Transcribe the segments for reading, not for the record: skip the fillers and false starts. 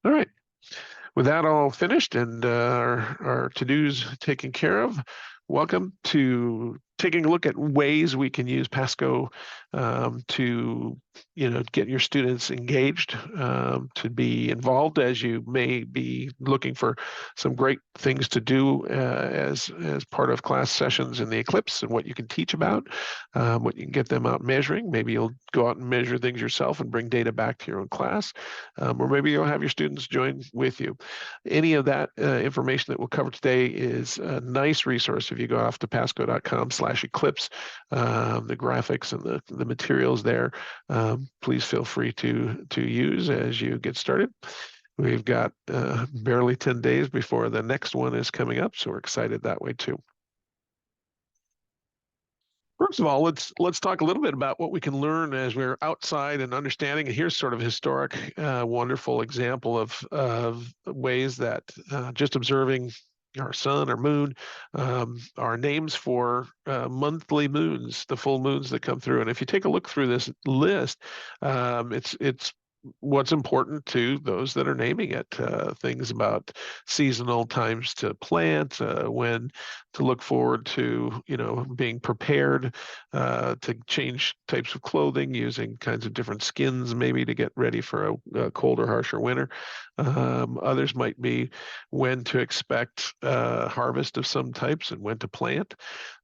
All right. With that all finished and our to-dos taken care of, welcome to taking a look at ways we can use PASCO to, get your students engaged, to be involved as you may be looking for some great things to do as part of class sessions in the Eclipse and what you can teach about, what you can get them out measuring. Maybe you'll go out and measure things yourself and bring data back to your own class, or maybe you'll have your students join with you. Any of that information that we'll cover today is a nice resource if you go off to pasco.com/eclipse. The graphics and the materials there, please feel free to use as you get started. We've got barely 10 days before the next one is coming up, so we're excited that way too. First of all, let's talk a little bit about what we can learn as we're outside and understanding. And here's sort of historic, wonderful example of ways that just observing our sun or moon are names for monthly moons, the full moons that come through. And if you take a look through this list, it's what's important to those that are naming it. Things about seasonal times to plant, when to look forward to, being prepared to change types of clothing, using kinds of different skins maybe to get ready for a colder, harsher winter. Others might be when to expect harvest of some types and when to plant.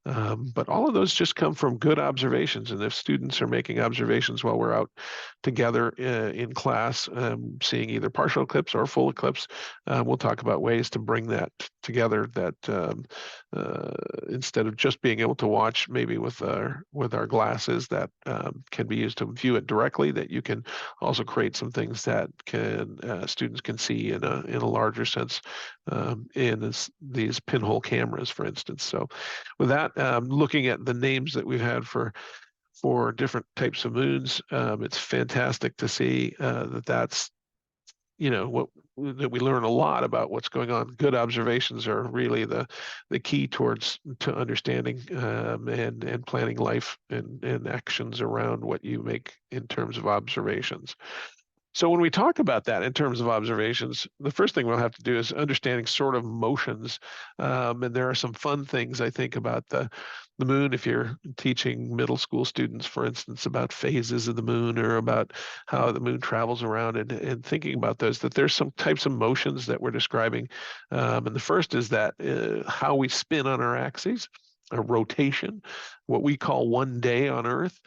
But all of those just come from good observations. And if students are making observations while we're out together in class, seeing either partial eclipse or full eclipse, we'll talk about ways to bring that together, that instead of just being able to watch maybe with our glasses that can be used to view it directly, that you can also create some things that can students can see in a larger sense, in these pinhole cameras, for instance. So with that, looking at the names that we've had for different types of moons, it's fantastic to see that's what that we learn a lot about what's going on. Good observations are really the key to understanding, and planning life and actions around what you make in terms of observations. So when we talk about that in terms of observations, the first thing we'll have to do is understanding sort of motions. And there are some fun things, I think, about the moon. If you're teaching middle school students, for instance, about phases of the moon or about how the moon travels around, and thinking about those, that there's some types of motions that we're describing. And the first is that how we spin on our axes. A rotation, what we call one day on Earth,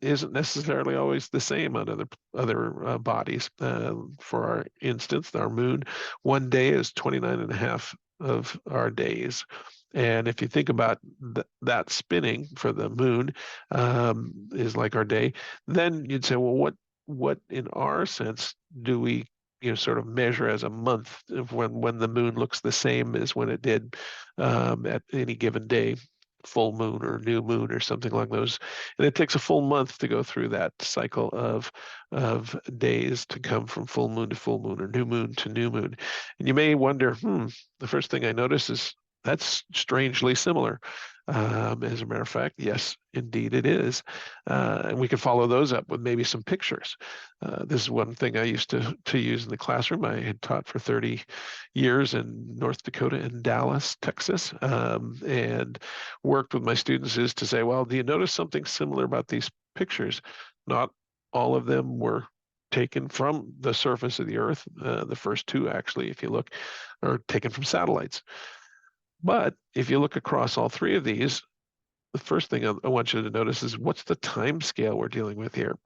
isn't necessarily always the same on other bodies. For our instance, our moon, one day is 29 and a half of our days. And if you think about that spinning for the moon, is like our day, then you'd say, well, what in our sense do we sort of measure as a month of when the moon looks the same as when it did at any given day, full moon or new moon or something like those. And it takes a full month to go through that cycle of days to come from full moon to full moon or new moon to new moon. And you may wonder, the first thing I notice is that's strangely similar. As a matter of fact, yes, indeed it is. And we can follow those up with maybe some pictures. This is one thing I used to use in the classroom. I had taught for 30 years in North Dakota and Dallas, Texas, and worked with my students is to say, well, do you notice something similar about these pictures? Not all of them were taken from the surface of the Earth. The first two, actually, if you look, are taken from satellites. But if you look across all three of these, the first thing I want you to notice is what's the time scale we're dealing with here.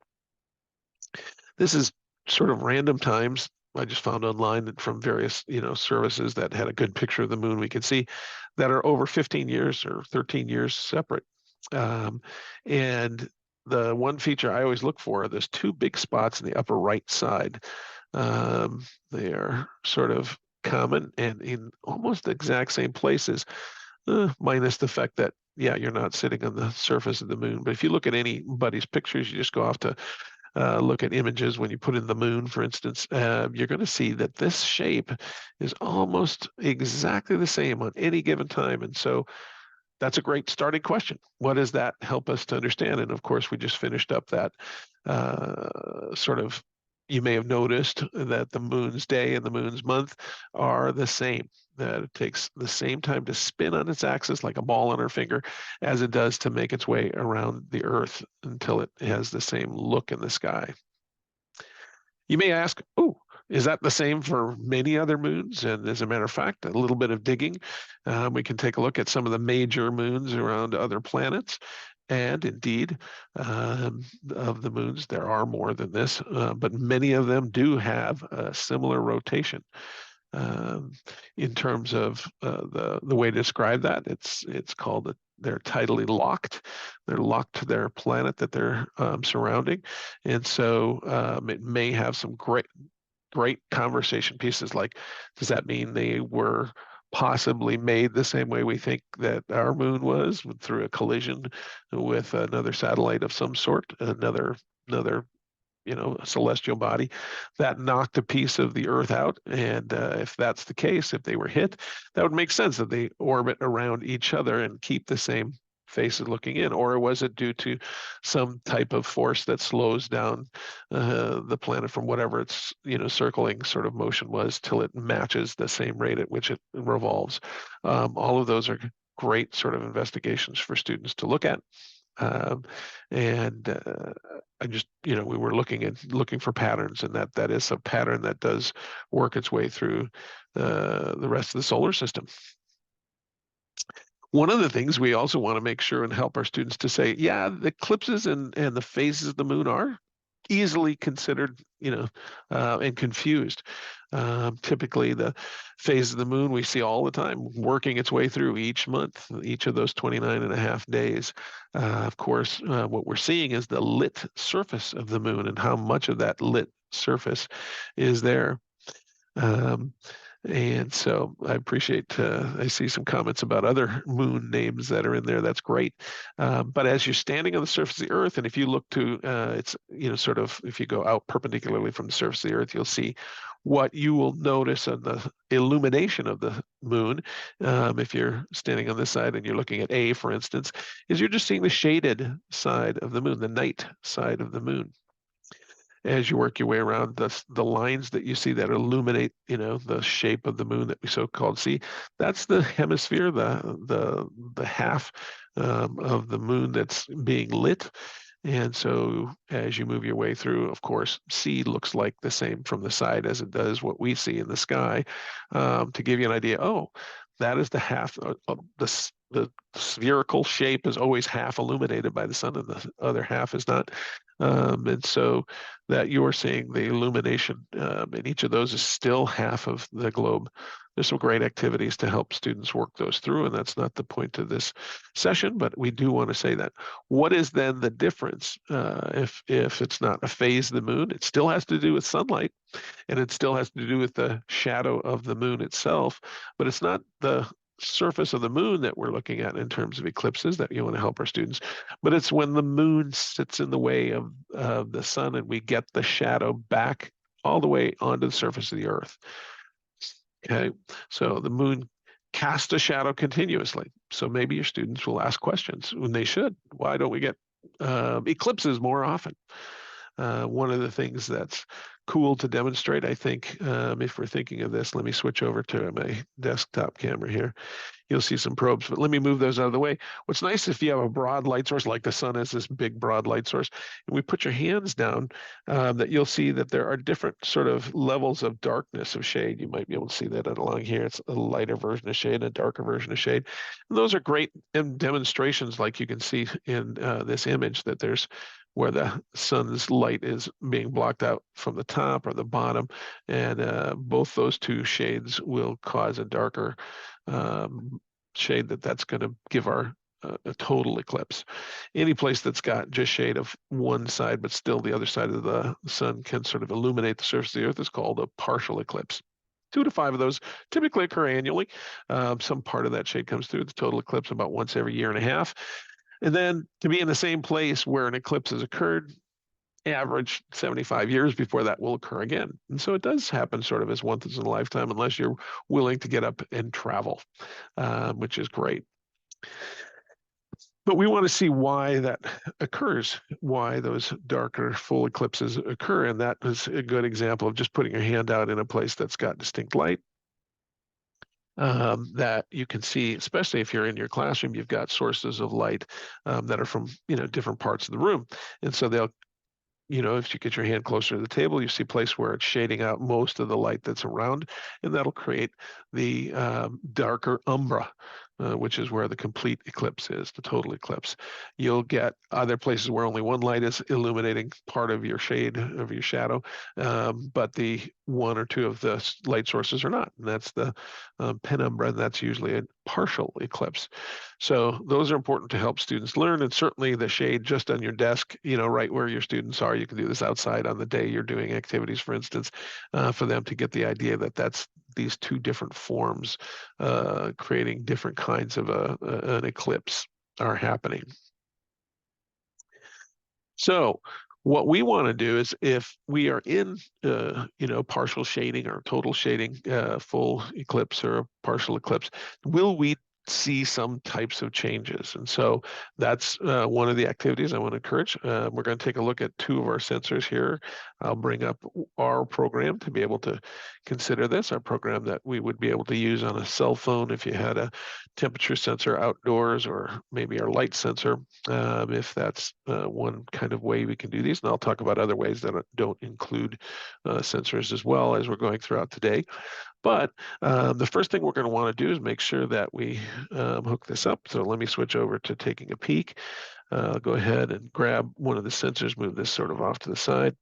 This is sort of random times I just found online from various, services that had a good picture of the moon we could see that are over 15 years or 13 years separate. And the one feature I always look for, there's two big spots in the upper right side. They are sort of common and in almost the exact same places, minus the fact that, yeah, you're not sitting on the surface of the moon. But if you look at anybody's pictures, you just go off to look at images when you put in the moon, for instance, you're going to see that this shape is almost exactly the same on any given time. And so that's a great starting question. What does that help us to understand? And of course, we just finished up that sort of you may have noticed that the moon's day and the moon's month are the same. That it takes the same time to spin on its axis like a ball on our finger as it does to make its way around the Earth until it has the same look in the sky. You may ask, oh, is that the same for many other moons? And as a matter of fact, a little bit of digging, we can take a look at some of the major moons around other planets. And indeed, of the moons, there are more than this, but many of them do have a similar rotation. Um, in terms of the way to describe that, it's called they're tidally locked. They're locked to their planet that they're surrounding, and so it may have some great conversation pieces like, does that mean they were possibly made the same way we think that our moon was through a collision with another satellite of some sort, another celestial body that knocked a piece of the Earth out. And if that's the case, if they were hit, that would make sense that they orbit around each other and keep the same faces looking in. Or was it due to some type of force that slows down the planet from whatever its circling sort of motion was till it matches the same rate at which it revolves? All of those are great sort of investigations for students to look at. Um, and I just, we were looking for patterns, and that is a pattern that does work its way through the rest of the solar system. One of the things we also want to make sure and help our students to say, yeah, the eclipses and the phases of the moon are easily considered, and confused. Typically, the phase of the moon we see all the time working its way through each month, each of those 29 and a half days. Of course, what we're seeing is the lit surface of the moon and how much of that lit surface is there. Um, and so I appreciate, I see some comments about other moon names that are in there. That's great. But as you're standing on the surface of the Earth, and if you look to, it's, sort of, if you go out perpendicularly from the surface of the Earth, you'll see what you will notice on the illumination of the moon. If you're standing on this side and you're looking at A, for instance, is you're just seeing the shaded side of the moon, the night side of the moon. As you work your way around, the lines that you see that illuminate, the shape of the moon that we so-called see, that's the hemisphere, the half of the moon that's being lit. And so as you move your way through, of course, C looks like the same from the side as it does what we see in the sky. To give you an idea, oh, that is the half of the spherical shape is always half illuminated by the sun, and the other half is not. And so that you're seeing the illumination, and each of those is still half of the globe. There's some great activities to help students work those through, and that's not the point of this session, but we do want to say that. What is then the difference if it's not a phase of the moon? It still has to do with sunlight, and it still has to do with the shadow of the moon itself, but it's not the surface of the moon that we're looking at in terms of eclipses that you want to help our students, but it's when the moon sits in the way of the sun and we get the shadow back all the way onto the surface of the Earth. Okay, so the moon casts a shadow continuously. So maybe your students will ask questions, and they should. Why don't we get eclipses more often? One of the things that's cool to demonstrate, I think, if we're thinking of this, let me switch over to my desktop camera here. You'll see some probes, but let me move those out of the way. What's nice if you have a broad light source, like the sun has this big broad light source, and we put your hands down, that you'll see that there are different sort of levels of darkness of shade. You might be able to see that along here. It's a lighter version of shade, a darker version of shade. And those are great demonstrations, like you can see in this image, that there's where the sun's light is being blocked out from the top or the bottom. And both those two shades will cause a darker shade that's going to give our a total eclipse. Any place that's got just shade of one side, but still the other side of the sun can sort of illuminate the surface of the Earth is called a partial eclipse. 2 to 5 of those typically occur annually. Some part of that shade comes through. The total eclipse about once every year and a half. And then to be in the same place where an eclipse has occurred, average 75 years before that will occur again. And so it does happen sort of as once in a lifetime, unless you're willing to get up and travel, which is great. But we want to see why that occurs, why those darker full eclipses occur. And that is a good example of just putting your hand out in a place that's got distinct light. That you can see, especially if you're in your classroom, you've got sources of light that are from different parts of the room, and so they'll if you get your hand closer to the table, you see a place where it's shading out most of the light that's around, and that'll create the darker umbra, which is where the complete eclipse is, the total eclipse. You'll get other places where only one light is illuminating part of your shade, of your shadow, but the one or two of the light sources are not, and that's the penumbra, and that's usually a partial eclipse. So those are important to help students learn, and certainly the shade just on your desk, right where your students are. You can do this outside on the day you're doing activities, for instance, for them to get the idea that that's these two different forms creating different kinds of an eclipse are happening. So what we want to do is, if we are in partial shading or total shading, full eclipse or a partial eclipse, will we see some types of changes? And so that's one of the activities I want to encourage. We're going to take a look at two of our sensors here. I'll bring up our program to be able to consider this, our program that we would be able to use on a cell phone if you had a temperature sensor outdoors, or maybe our light sensor, if that's one kind of way we can do these. And I'll talk about other ways that don't include sensors as well as we're going throughout today. But the first thing we're going to want to do is make sure that we hook this up. So let me switch over to taking a peek. Go ahead and grab one of the sensors, move this sort of off to the side.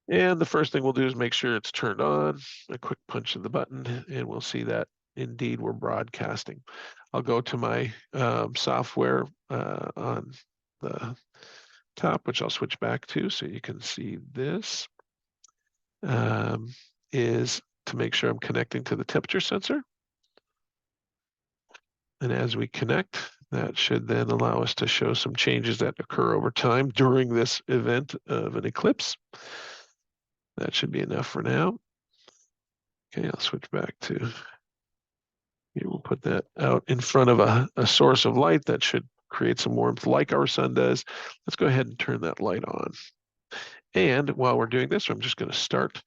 And the first thing we'll do is make sure it's turned on, a quick punch of the button, and we'll see that indeed we're broadcasting. I'll go to my software on the top, which I'll switch back to so you can see this, is to make sure I'm connecting to the temperature sensor. And as we connect, that should then allow us to show some changes that occur over time during this event of an eclipse. That should be enough for now. Okay, I'll switch back to here. We'll put that out in front of a source of light that should create some warmth like our sun does. Let's go ahead and turn that light on. And while we're doing this, I'm just going to start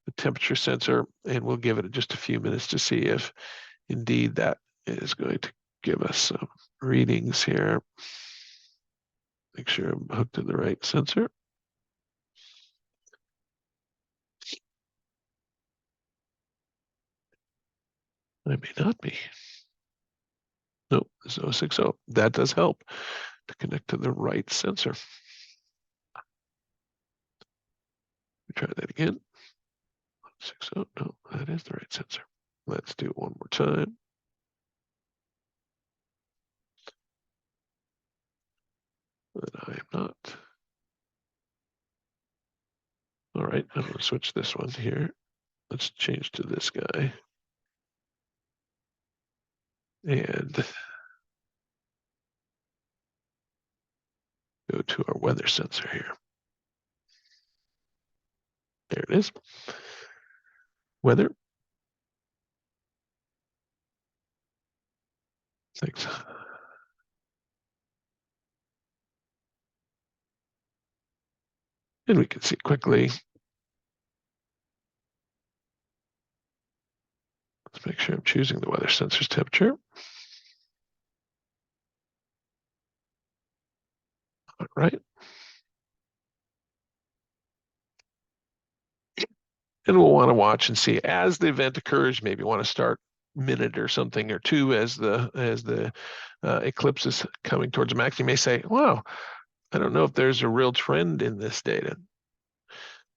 the temperature sensor, and we'll give it just a few minutes to see if indeed that is going to give us some readings here. Make sure I'm hooked to the right sensor. I may not be. Nope, it's 060. That does help to connect to the right sensor. Try that again. 60. No, that is the right sensor. Let's do it one more time. But I am not. All right, I'm going to switch this one here. Let's change to this guy. And go to our weather sensor here. There it is. Weather. Thanks. And we can see quickly. Let's make sure I'm choosing the weather sensor's temperature. All right. And we'll want to watch and see as the event occurs. Maybe want to start minute or something or two as the eclipse is coming towards the max. You may say, "Wow, I don't know if there's a real trend in this data."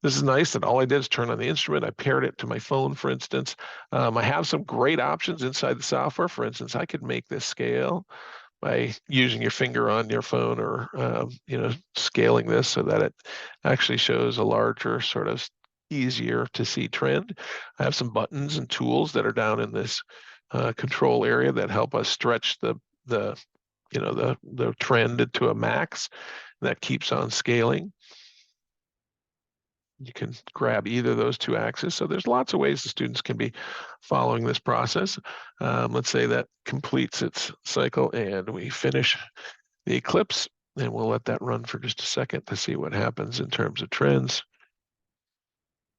This is nice that all I did is turn on the instrument. I paired it to my phone, for instance. I have some great options inside the software. For instance, I could make this scale by using your finger on your phone, or scaling this so that it actually shows a larger, sort of easier to see trend. I have some buttons and tools that are down in this control area that help us stretch the trend to a max. That keeps on scaling. You can grab either of those two axes. So there's lots of ways the students can be following this process. Let's say that completes its cycle and we finish the eclipse, and we'll let that run for just a second to see what happens in terms of trends.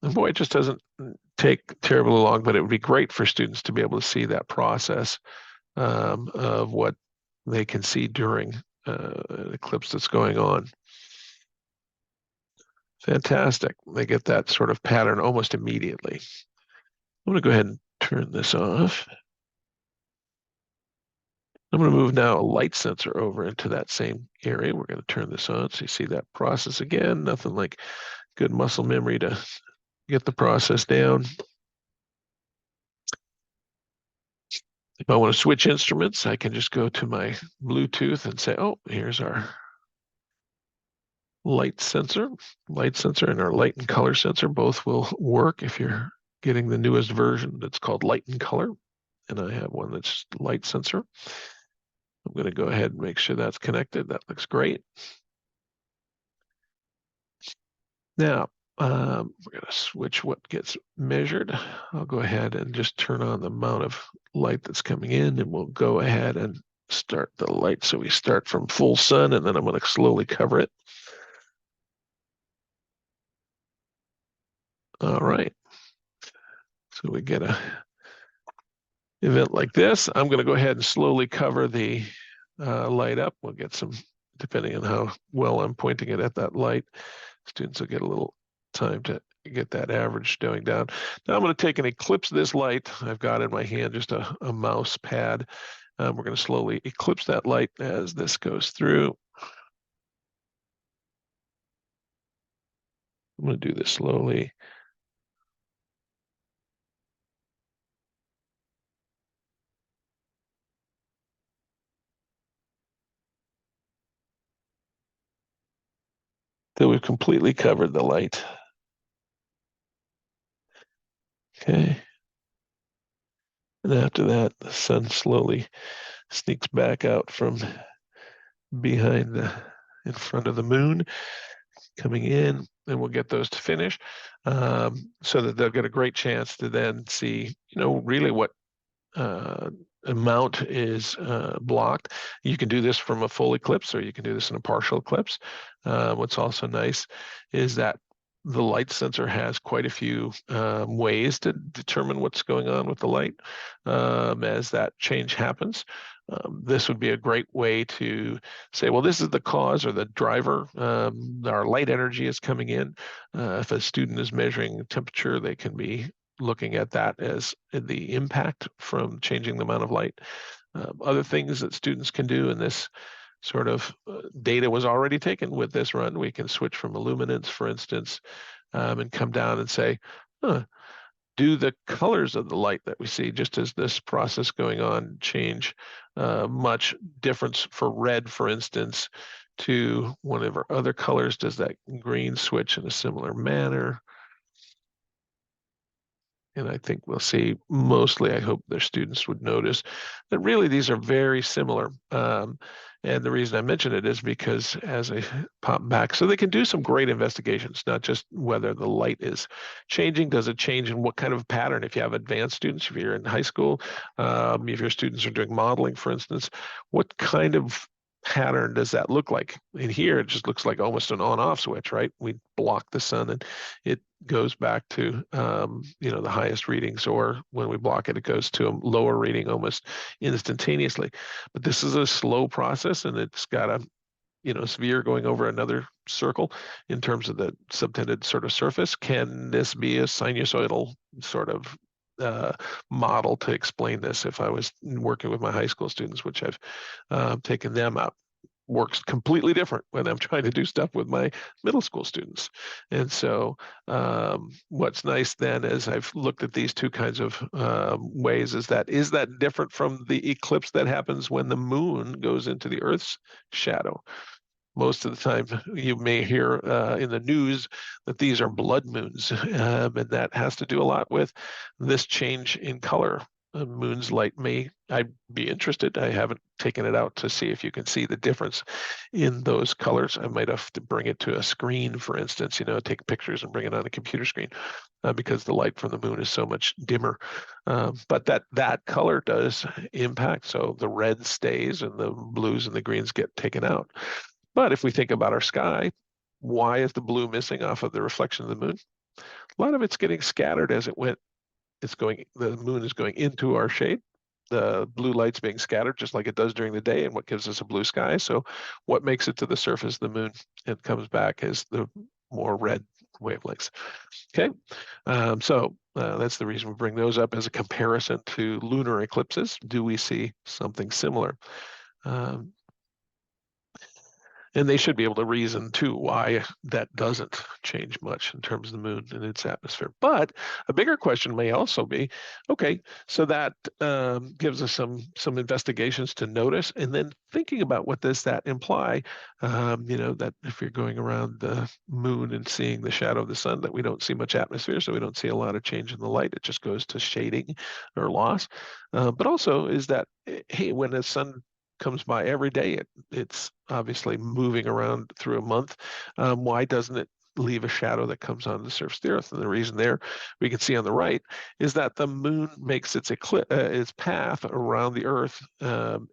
And boy, it just doesn't take terribly long, but it would be great for students to be able to see that process of what they can see during an eclipse that's going on. Fantastic. They get that sort of pattern almost immediately. I'm going to go ahead and turn this off. I'm going to move now a light sensor over into that same area. We're going to turn this on so you see that process again. Nothing like good muscle memory to get the process down. If I want to switch instruments, I can just go to my Bluetooth and say, oh, here's our light sensor and our light and color sensor both will work if you're getting the newest version that's called light and color. And I have one that's light sensor. I'm going to go ahead and make sure that's connected. That looks great. Now, we're going to switch what gets measured. I'll go ahead and just turn on the amount of light that's coming in, and we'll go ahead and start the light. So we start from full sun, and then I'm going to slowly cover it. All right. So we get a event like this. I'm going to go ahead and slowly cover the light up. We'll get some, depending on how well I'm pointing it at that light, students will get a little time to get that average going down. Now I'm going to take and eclipse this light. I've got in my hand just a mouse pad. We're going to slowly eclipse that light as this goes through. I'm going to do this slowly. Till we've completely covered the light. Okay. And after that, the sun slowly sneaks back out from behind in front of the moon, coming in, and we'll get those to finish so that they'll get a great chance to then see, really what amount is blocked. You can do this from a full eclipse or you can do this in a partial eclipse. What's also nice is that the light sensor has quite a few ways to determine what's going on with the light as that change happens. This would be a great way to say, well, this is the cause or the driver. Our light energy is coming in. If a student is measuring temperature, they can be looking at that as the impact from changing the amount of light. Other things that students can do, and this sort of data was already taken with this run, we can switch from illuminance, for instance, and come down and say, do the colors of the light that we see just as this process going on change much difference for red, for instance, to one of our other colors? Does that green switch in a similar manner? And I think we'll see mostly, I hope their students would notice that really these are very similar. And the reason I mention it is because as I pop back, so they can do some great investigations, not just whether the light is changing, does it change in what kind of pattern? If you have advanced students, if you're in high school, if your students are doing modeling, for instance, what kind of pattern does that look like? In here, it just looks like almost an on-off switch, right? We block the sun and it goes back to the highest readings, or when we block it, it goes to a lower reading almost instantaneously. But this is a slow process, and it's got a sphere going over another circle in terms of the subtended sort of surface. Can this be a sinusoidal sort of model to explain this? If I was working with my high school students, which I've taken them out, works completely different when I'm trying to do stuff with my middle school students. And so what's nice then is I've looked at these two kinds of ways. Is that different from the eclipse that happens when the moon goes into the Earth's shadow? Most of the time you may hear in the news that these are blood moons, and that has to do a lot with this change in color moon's light I'd be interested. I haven't taken it out to see if you can see the difference in those colors. I might have to bring it to a screen, for instance, take pictures and bring it on a computer screen because the light from the moon is so much dimmer. But that color does impact. So the red stays and the blues and the greens get taken out. But if we think about our sky, why is the blue missing off of the reflection of the moon? A lot of it's getting scattered as it went. The moon is going into our shade. The blue light's being scattered just like it does during the day, and what gives us a blue sky. So what makes it to the surface of the moon and comes back as the more red wavelengths. Okay, so that's the reason we bring those up as a comparison to lunar eclipses. Do we see something similar? Um, and they should be able to reason too why that doesn't change much in terms of the moon and its atmosphere. But a bigger question may also be, okay, so that gives us some investigations to notice, and then thinking about what does that imply? That if you're going around the moon and seeing the shadow of the sun, that we don't see much atmosphere, so we don't see a lot of change in the light. It just goes to shading or loss. But also is that, hey, when the sun comes by every day, it's obviously moving around through a month. Why doesn't it leave a shadow that comes on the surface of the Earth? And the reason there, we can see on the right, is that the moon makes its path around the Earth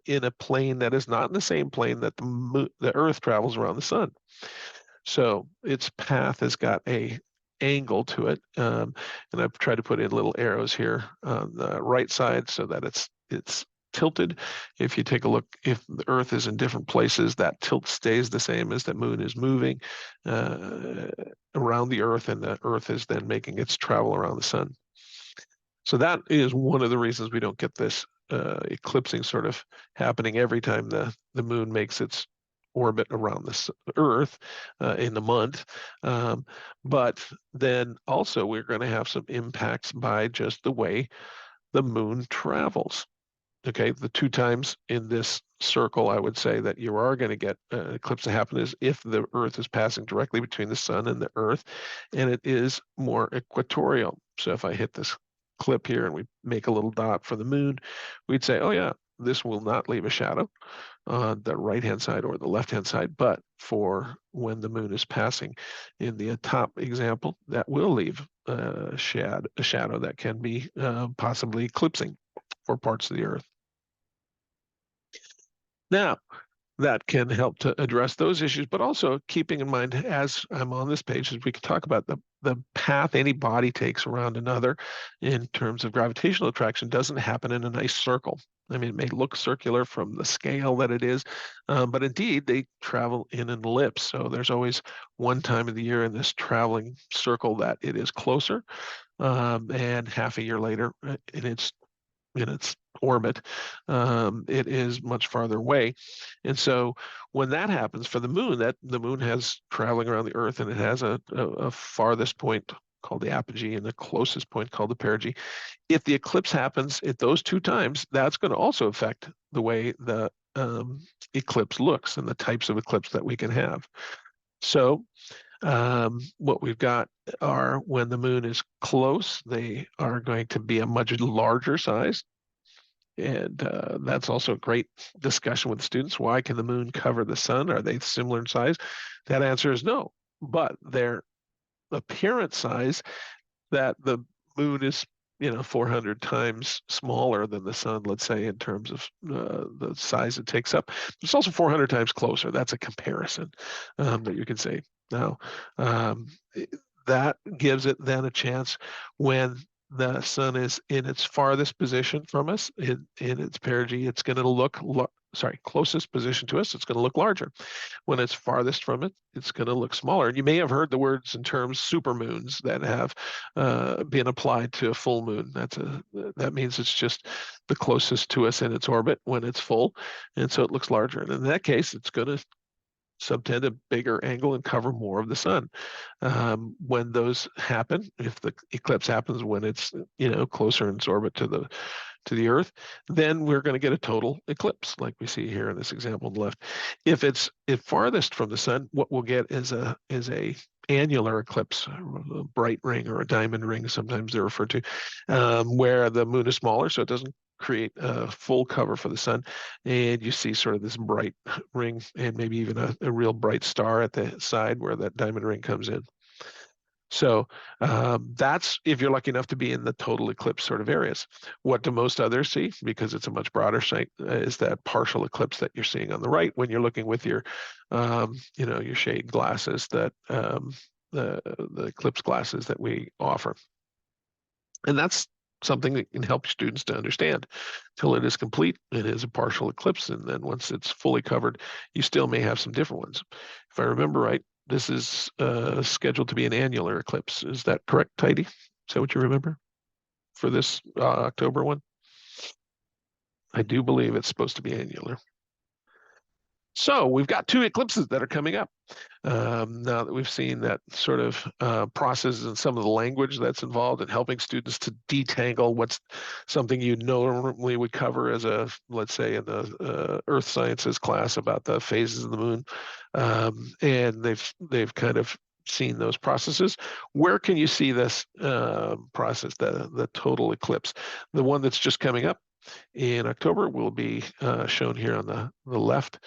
in a plane that is not in the same plane that the Earth travels around the sun. So its path has got a angle to it, and I've tried to put in little arrows here on the right side so that it's tilted. If you take a look, if the Earth is in different places, that tilt stays the same as the moon is moving around the Earth, and the Earth is then making its travel around the sun. So that is one of the reasons we don't get this eclipsing sort of happening every time the moon makes its orbit around the Earth in the month. But then also we're going to have some impacts by just the way the moon travels. Okay, the two times in this circle, I would say that you are going to get an eclipse to happen is if the Earth is passing directly between the sun and the Earth, and it is more equatorial. So if I hit this clip here and we make a little dot for the moon, we'd say, oh yeah, this will not leave a shadow on the right-hand side or the left-hand side, but for when the moon is passing in the top example, that will leave a shadow that can be possibly eclipsing for parts of the Earth. Now, that can help to address those issues, but also keeping in mind, as I'm on this page, as we can talk about the path any body takes around another in terms of gravitational attraction doesn't happen in a nice circle. I mean, it may look circular from the scale that it is, but indeed they travel in an ellipse. So there's always one time of the year in this traveling circle that it is closer, and half a year later, in its orbit, it is much farther away. And so when that happens for the moon, that the moon has traveling around the Earth, and it has a farthest point called the apogee and the closest point called the perigee. If the eclipse happens at those two times, that's going to also affect the way the eclipse looks and the types of eclipse that we can have. So what we've got are when the moon is close, they are going to be a much larger size. And that's also a great discussion with students. Why can the moon cover the sun? Are they similar in size? That answer is no. But their apparent size, that the moon is 400 times smaller than the sun, let's say, in terms of the size it takes up. It's also 400 times closer. That's a comparison that you can say. Now, that gives it then a chance when the sun is in its farthest position from us in its perigee, it's going to look closest position to us, it's going to look larger. When it's farthest from it, it's going to look smaller. And you may have heard the words and terms supermoons that have been applied to a full moon. That means it's just the closest to us in its orbit when it's full, and so it looks larger. And in that case, it's going to subtend a bigger angle and cover more of the sun. When those happen, if the eclipse happens when it's closer in its orbit to the Earth, then we're going to get a total eclipse, like we see here in this example on the left. If it's farthest from the sun, what we'll get is a annular eclipse, a bright ring or a diamond ring, sometimes they're referred to, where the moon is smaller, so it doesn't create a full cover for the sun, and you see sort of this bright ring and maybe even a real bright star at the side where that diamond ring comes in. So that's if you're lucky enough to be in the total eclipse sort of areas. What do most others see, because it's a much broader site, is that partial eclipse that you're seeing on the right when you're looking with your, your shade glasses that the eclipse glasses that we offer. And that's something that can help students to understand. Till it is complete, it is a partial eclipse, and then once it's fully covered, you still may have some different ones. If I remember right, this is scheduled to be an annular eclipse. Is that correct, Tidy? Is that what you remember for this October one? I do believe it's supposed to be annular. So we've got two eclipses that are coming up. Now that we've seen that sort of process and some of the language that's involved in helping students to detangle what's something you normally would cover as a, let's say, in the Earth Sciences class about the phases of the moon, and they've kind of seen those processes. Where can you see this process, the total eclipse? The one that's just coming up in October will be shown here on the left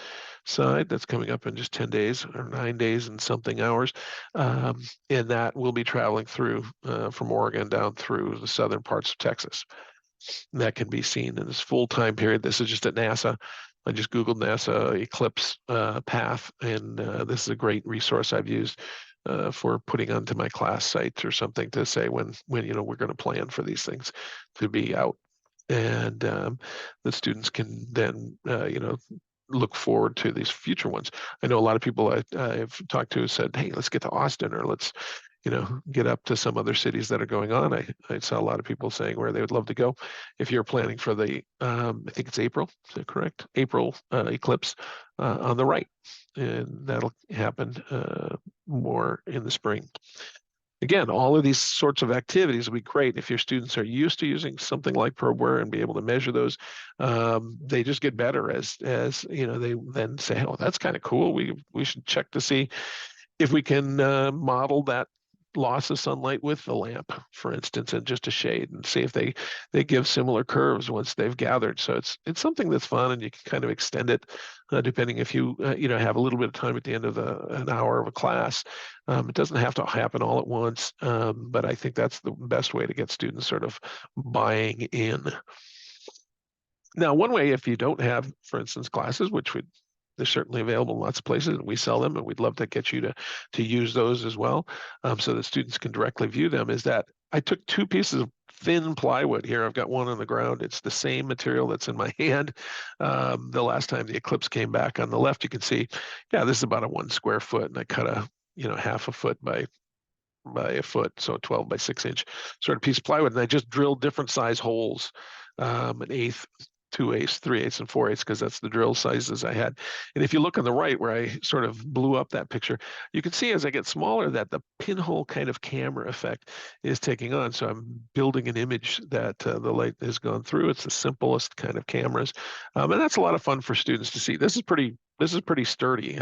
side. That's coming up in just 10 days or 9 days and something hours. And that will be traveling through from Oregon down through the southern parts of Texas. And that can be seen in this full time period. This is just at NASA. I just Googled NASA eclipse path, and this is a great resource I've used for putting onto my class sites or something to say when we're going to plan for these things to be out, and the students can then look forward to these future ones. I know a lot of people I've talked to said, hey, let's get to Austin, or let's get up to some other cities that are going on. I saw a lot of people saying where they would love to go. If you're planning for the I think it's April, is that correct? April eclipse on the right, and that'll happen more in the spring. Again, all of these sorts of activities would be great if your students are used to using something like ProbeWare and be able to measure those. They just get better as they then say, "Oh, that's kind of cool. We should check to see if we can model that loss of sunlight with the lamp, for instance, and just a shade, and see if they give similar curves once they've gathered." So it's something that's fun, and you can kind of extend it depending if you have a little bit of time at the end of an hour of a class. It doesn't have to happen all at once, but I think that's the best way to get students sort of buying in. Now, one way, if you don't have, for instance, classes, which they're certainly available in lots of places, and we sell them, and we'd love to get you to use those as well, so that students can directly view them, is that I took two pieces of thin plywood here. I've got one on the ground. It's the same material that's in my hand. The last time the eclipse came back on the left, you can see, yeah, this is about a 1 square foot, and I cut a half a foot by a foot, so a 12 by 6 inch sort of piece of plywood, and I just drilled different size holes, an eighth, 2/8, 3/8, and 4/8, because that's the drill sizes I had. And if you look on the right where I sort of blew up that picture, you can see as I get smaller that the pinhole kind of camera effect is taking on. So I'm building an image that the light has gone through. It's the simplest kind of cameras, and that's a lot of fun for students to see. This is pretty sturdy.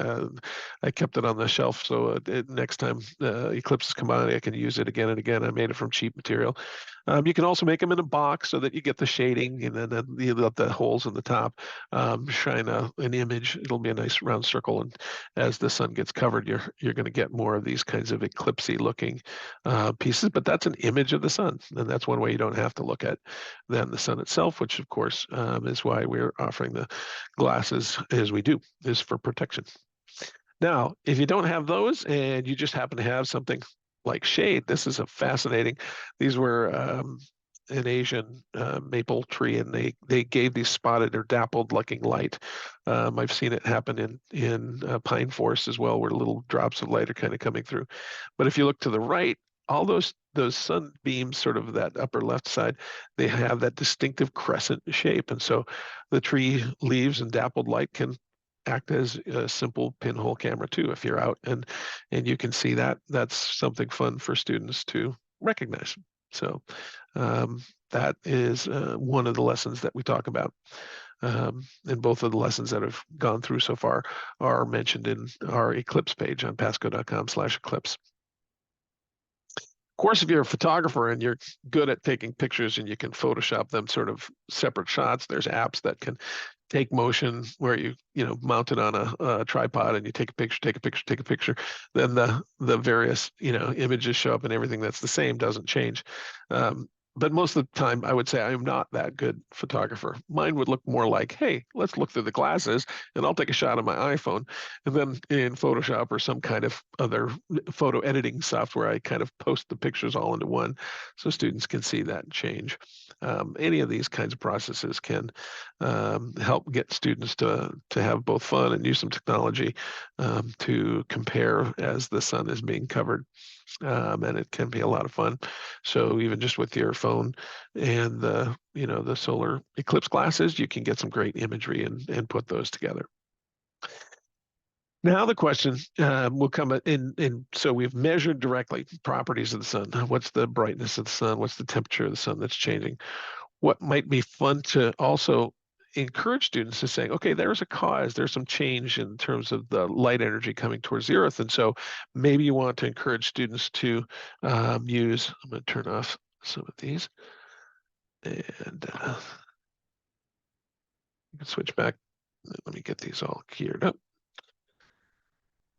I kept it on the shelf, so next time eclipses come on, I can use it again and again. I made it from cheap material. You can also make them in a box so that you get the shading, and then you let the holes in the top shine an image. It'll be a nice round circle, and as the sun gets covered, you're going to get more of these kinds of eclipsy looking pieces. But that's an image of the sun, and that's one way you don't have to look at then the sun itself, which of course is why we're offering the glasses as we do, is for protection. Now, if you don't have those and you just happen to have something like shade, this is a fascinating. These were an Asian maple tree, and they gave these spotted or dappled looking light. I've seen it happen in pine forests as well, where little drops of light are kind of coming through. But if you look to the right, all those sunbeams, sort of that upper left side, they have that distinctive crescent shape, and so the tree leaves and dappled light can act as a simple pinhole camera too. If you're out and you can see that, that's something fun for students to recognize. So that is one of the lessons that we talk about. And both of the lessons that have gone through so far are mentioned in our Eclipse page on pasco.com/eclipse. course, if you're a photographer and you're good at taking pictures and you can Photoshop them sort of separate shots, there's apps that can take motion where you know mount it on a tripod and you take a picture, take a picture, take a picture. Then the various images show up and everything that's the same doesn't change. But most of the time, I would say I'm not that good photographer. Mine would look more like, hey, let's look through the glasses and I'll take a shot on my iPhone. And then in Photoshop or some kind of other photo editing software, I kind of post the pictures all into one so students can see that change. Any of these kinds of processes can help get students to have both fun and use some technology to compare as the sun is being covered. And it can be a lot of fun. So even just with your phone and the solar eclipse glasses, you can get some great imagery and put those together. Now the question will come in. So we've measured directly properties of the sun. What's the brightness of the sun? What's the temperature of the sun that's changing? What might be fun to also encourage students to say, okay, there's a cause, there's some change in terms of the light energy coming towards the earth. And so maybe you want to encourage students to use, I'm going to turn off some of these and you can switch back. Let me get these all geared up.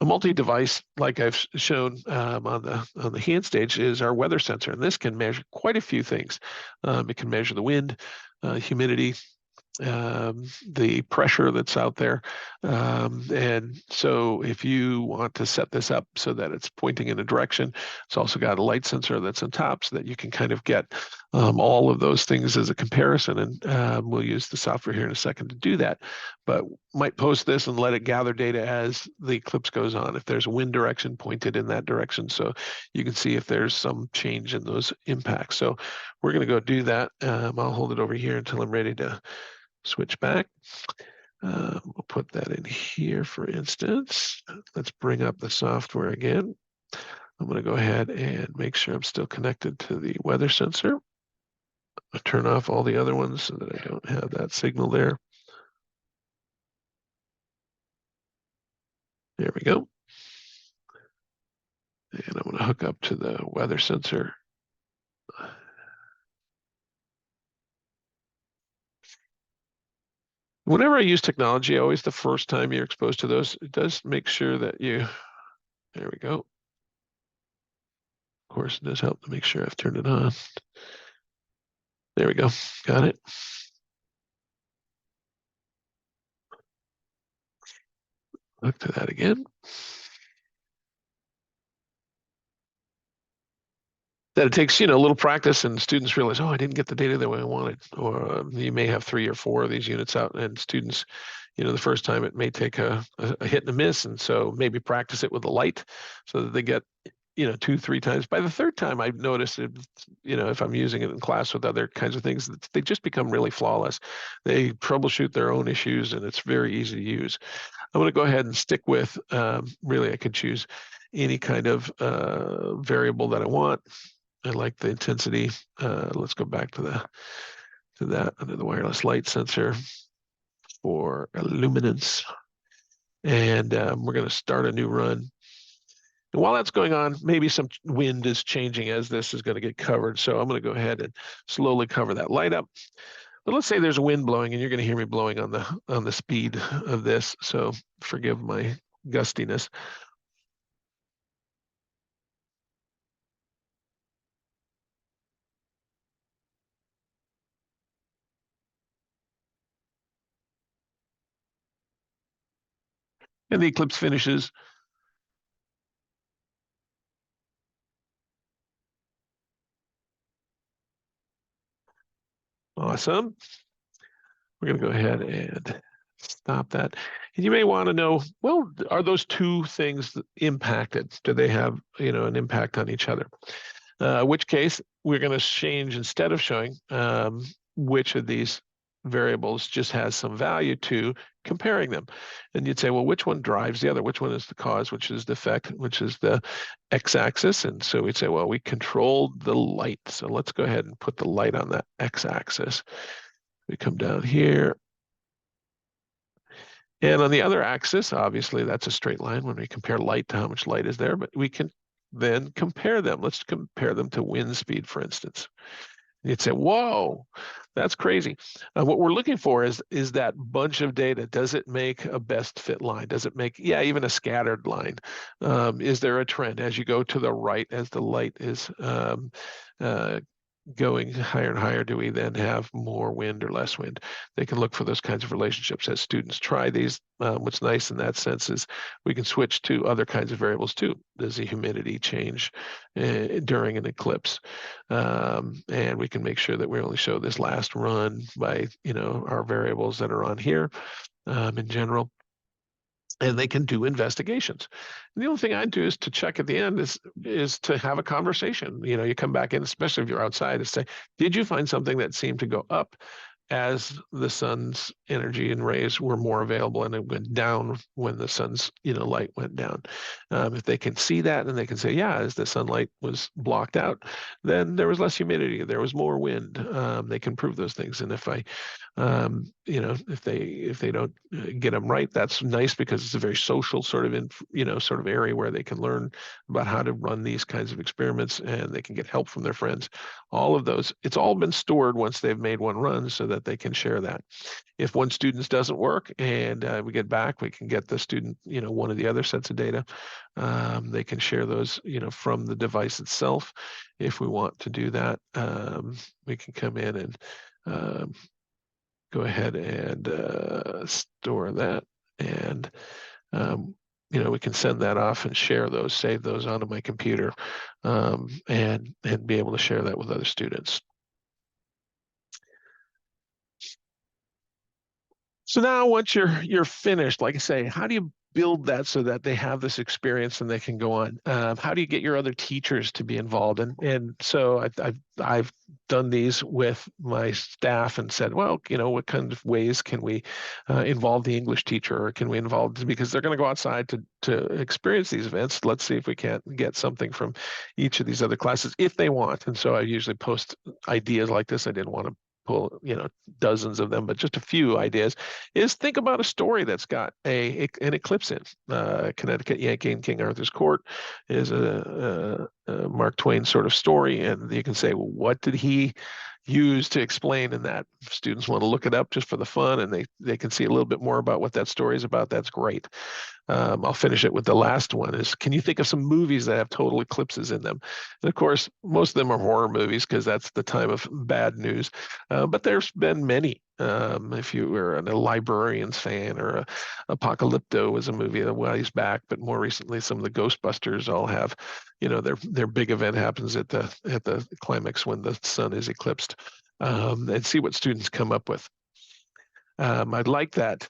A multi-device, like I've shown on the hand stage, is our weather sensor, and this can measure quite a few things. It can measure the wind, humidity, the pressure that's out there. And so if you want to set this up so that it's pointing in a direction, it's also got a light sensor that's on top so that you can kind of get all of those things as a comparison. And we'll use the software here in a second to do that. But might post this and let it gather data as the eclipse goes on. If there's a wind direction, point it in that direction so you can see if there's some change in those impacts. So we're going to go do that. I'll hold it over here until I'm ready to switch back. We'll put that in here, for instance. Let's bring up the software again. I'm going to go ahead and make sure I'm still connected to the weather sensor. I'll turn off all the other ones so that I don't have that signal there. There we go. And I'm going to hook up to the weather sensor. Whenever I use technology, always the first time you're exposed to those, it does make sure that there we go. Of course, it does help to make sure I've turned it on. There we go. Got it. Look to that again. That it takes, a little practice and students realize, oh, I didn't get the data the way I wanted. Or you may have 3 or 4 of these units out and students, the first time it may take a hit and a miss. And so maybe practice it with the light so that they get, 2, 3 times. By the third time, I've noticed it, if I'm using it in class with other kinds of things, they just become really flawless. They troubleshoot their own issues and it's very easy to use. I'm going to go ahead and stick with, really, I could choose any kind of variable that I want. I like the intensity. Let's go back to that under the wireless light sensor for luminance. And we're going to start a new run. And while that's going on, maybe some wind is changing as this is going to get covered. So I'm going to go ahead and slowly cover that light up. But let's say there's a wind blowing, and you're going to hear me blowing on the speed of this. So forgive my gustiness. And the eclipse finishes. Awesome. We're going to go ahead and stop that. And you may want to know, well, are those two things impacted? Do they have, an impact on each other? Which case we're going to change, instead of showing which of these variables just has some value to comparing them. And you'd say, well, which one drives the other? Which one is the cause? Which is the effect? Which is the x-axis? And so we'd say, well, we controlled the light. So let's go ahead and put the light on that x-axis. We come down here. And on the other axis, obviously, that's a straight line when we compare light to how much light is there. But we can then compare them. Let's compare them to wind speed, for instance. You'd say, "Whoa, that's crazy." What we're looking for is that bunch of data. Does it make a best fit line? Does it make, yeah, even a scattered line? Is there a trend as you go to the right, as the light is uh, going higher and higher? Do we then have more wind or less wind? They can look for those kinds of relationships as students try these. What's nice in that sense is we can switch to other kinds of variables too. Does the humidity change during an eclipse? And we can make sure that we only show this last run by, our variables that are on here in general. And they can do investigations. And the only thing I do is to check at the end is to have a conversation. You come back in, especially if you're outside, and say, did you find something that seemed to go up as the sun's energy and rays were more available, and it went down when the sun's light went down? If they can see that and they can say, yeah, as the sunlight was blocked out, then there was less humidity, there was more wind. They can prove those things. And if they don't get them right, that's nice, because it's a very social sort of area where they can learn about how to run these kinds of experiments, and they can get help from their friends. All of those, it's all been stored once they've made one run, so that they can share that. If one student's doesn't work and we get back, we can get the student, one of the other sets of data. They can share those, from the device itself. If we want to do that, we can come in and go ahead and store that. And, we can send that off and share those, save those onto my computer, and be able to share that with other students. So now once you're finished, like I say, how do you build that so that they have this experience and they can go on? How do you get your other teachers to be involved? And so I've done these with my staff and said, well, what kind of ways can we involve the English teacher, or can we involve, because they're going to go outside to experience these events. Let's see if we can't get something from each of these other classes if they want. And so I usually post ideas like this. I didn't want to pull dozens of them, but just a few ideas. Is think about a story that's got an eclipse in. Connecticut Yankee and King Arthur's Court is a Mark Twain sort of story, and you can say, well, what did he use to explain in that? If students want to look it up just for the fun, and they can see a little bit more about what that story is about, that's great. I'll finish it with the last one is, can you think of some movies that have total eclipses in them? And of course, most of them are horror movies, because that's the time of bad news. But there's been many. If you were a Librarians fan, or Apocalypto was a movie a while back, but more recently, some of the Ghostbusters all have, their big event happens at the climax when the sun is eclipsed. And see what students come up with. I'd like that.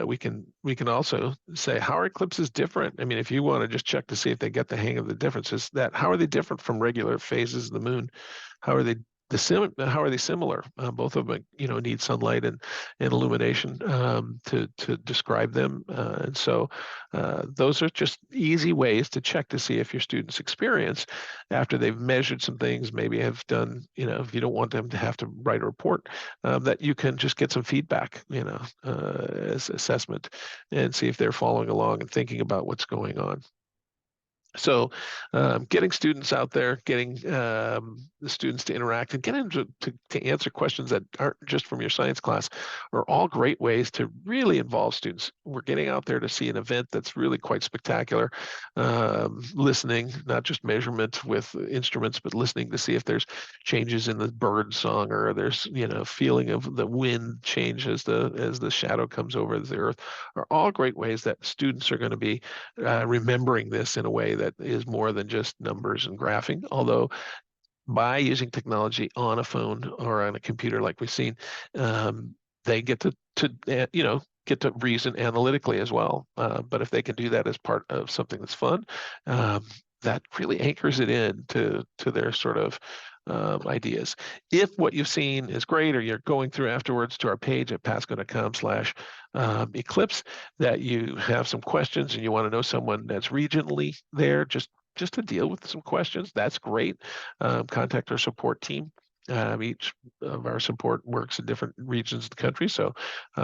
We can also say, how are eclipses different? I mean, if you want to just check to see if they get the hang of the differences, that how are they different from regular phases of the moon? How are they how are they similar? Both of them, need sunlight and illumination to describe them. And so those are just easy ways to check to see if your students' experience, after they've measured some things, maybe have done, if you don't want them to have to write a report, that you can just get some feedback, as assessment, and see if they're following along and thinking about what's going on. So getting students out there, getting the students to interact and get them to answer questions that aren't just from your science class are all great ways to really involve students. We're getting out there to see an event that's really quite spectacular, listening, not just measurement with instruments, but listening to see if there's changes in the bird song, or there's, feeling of the wind change as the shadow comes over the earth, are all great ways that students are going to be remembering this in a way that is more than just numbers and graphing. Although by using technology on a phone or on a computer, like we've seen, they get to get to reason analytically as well. But if they can do that as part of something that's fun, that really anchors it in to their sort of ideas. If what you've seen is great, or you're going through afterwards to our page at pasco.com/eclipse, that you have some questions and you want to know someone that's regionally there, just to deal with some questions, that's great. Contact our support team. Each of our support works in different regions of the country, so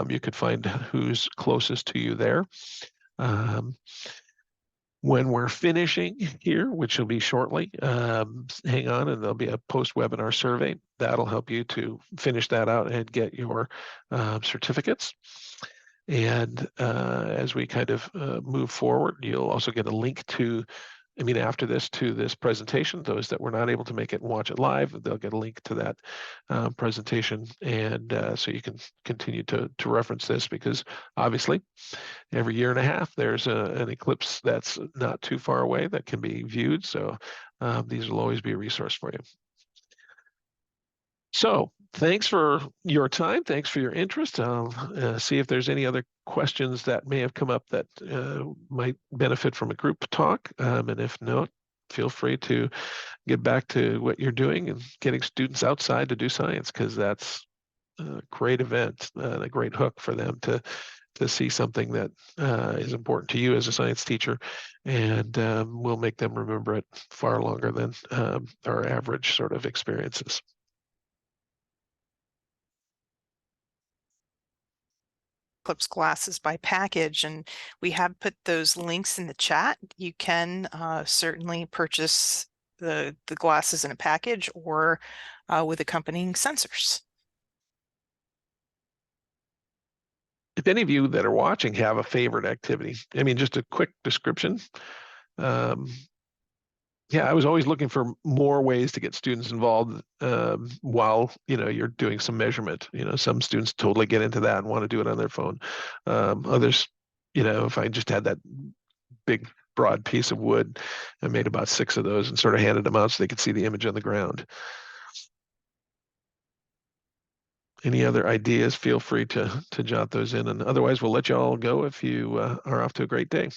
you could find who's closest to you there. When we're finishing here, which will be shortly, hang on, and there'll be a post-webinar survey. That'll help you to finish that out and get your certificates. And as we kind of move forward, you'll also get a link to, after this, to this presentation. Those that were not able to make it and watch it live, they'll get a link to that presentation. And so you can continue to reference this, because obviously every year and a half, there's an eclipse that's not too far away that can be viewed. So these will always be a resource for you. So thanks for your time. Thanks for your interest. I'll see if there's any other questions that may have come up that might benefit from a group talk. And if not, feel free to get back to what you're doing and getting students outside to do science, because that's a great event, a great hook for them to see something that is important to you as a science teacher, and will make them remember it far longer than our average sort of experiences. Eclipse glasses by package, and we have put those links in the chat. You can certainly purchase the glasses in a package or with accompanying sensors. If any of you that are watching have a favorite activity, just a quick description. Yeah, I was always looking for more ways to get students involved while you're doing some measurement. Some students totally get into that and want to do it on their phone. Others, if I just had that big broad piece of wood, I made about 6 of those and sort of handed them out so they could see the image on the ground. Any other ideas? Feel free to jot those in, and otherwise we'll let you all go if you are off to a great day.